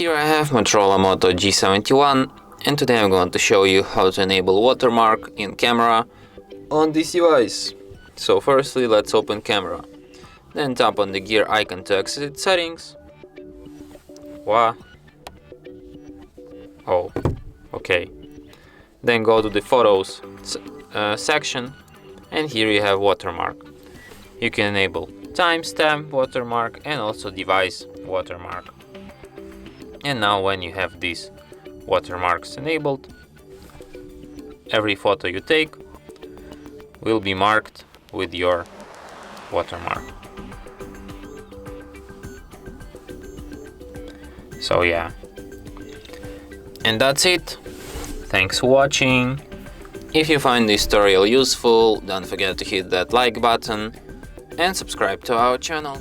Here I have Motorola Moto G71, and today I'm going to show you how to enable watermark in camera on this device. So firstly, let's open camera. Then tap on the gear icon to exit settings. Wow. Oh, okay. Then go to the photos section, and here you have watermark. You can enable timestamp watermark and also device watermark. And now when you have these watermarks enabled, every photo you take will be marked with your watermark. So yeah, and that's it. Thanks for watching. If you find this tutorial useful, don't forget to hit that like button and subscribe to our channel.